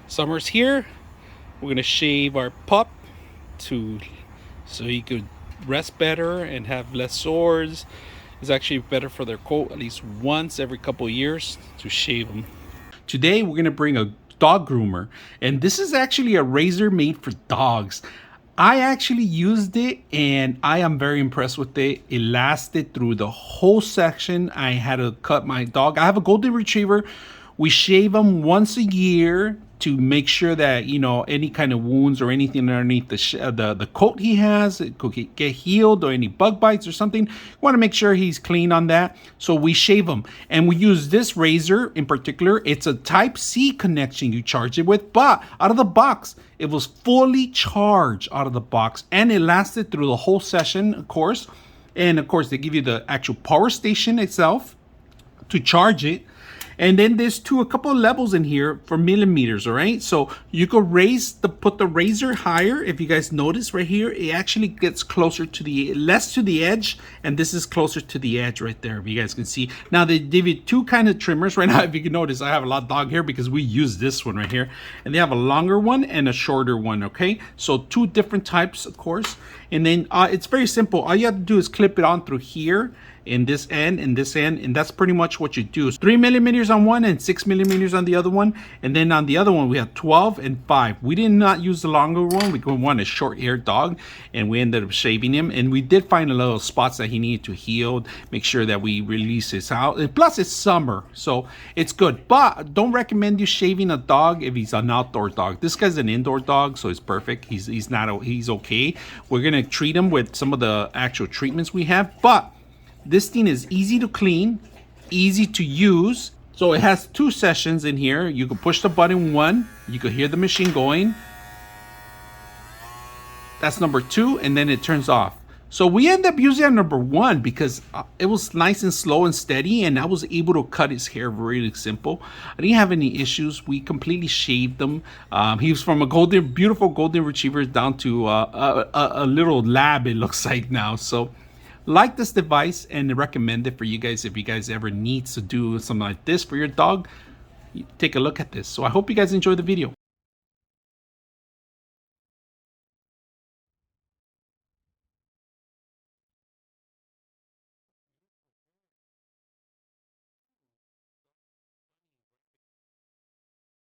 Summer's here. We're gonna shave our pup so he could rest better and have less sores. It's actually better for their coat at least once every couple of years to shave them. Today we're gonna bring a dog groomer, and this is actually a razor made for dogs. I actually used it and I am very impressed with it. It lasted through the whole section. I had to cut my dog. I have a golden retriever. We shave him once a year to make sure that, you know, any kind of wounds or anything underneath the coat he has, it could get healed, or any bug bites or something. We want to make sure he's clean on that. So we shave him, and we use this razor in particular. It's a type C connection you charge it with, but out of the box it was fully charged out of the box, and it lasted through the whole session, of course. And of course they give you the actual power station itself to charge it. And then there's a couple of levels in here for millimeters, all right? So you could put the razor higher. If you guys notice right here, it actually gets closer to less to the edge, and this is closer to the edge right there, if you guys can see. Now they give you two kind of trimmers right now. If you can notice, I have a lot of dog hair because we use this one right here. And they have a longer one and a shorter one, okay? So two different types, of course. And then it's very simple. All you have to do is clip it on through here, in this end, and that's pretty much what you do. 3 millimeters on one and 6 millimeters on the other one. And then on the other one we have 12 and 5. We did not use the longer one. We want a short-haired dog, and we ended up shaving him. And we did find a little spots that he needed to heal, make sure that we release his out. And plus it's summer, so it's good. But don't recommend you shaving a dog if he's an outdoor dog. This guy's an indoor dog, so it's perfect. He's okay. We're gonna treat him with some of the actual treatments we have, but this thing is easy to clean, easy to use. So it has two sessions in here. You can push the button one, you can hear the machine going. That's number 2, and then it turns off. So we end up using number 1 because it was nice and slow and steady, and I was able to cut his hair really simple. I didn't have any issues. We completely shaved him. He was from a beautiful golden retriever down to a little lab, it looks like now. So like this device and recommend it for you guys. If you guys ever need to do something like this for your dog, take a look at this. So I hope you guys enjoy the video.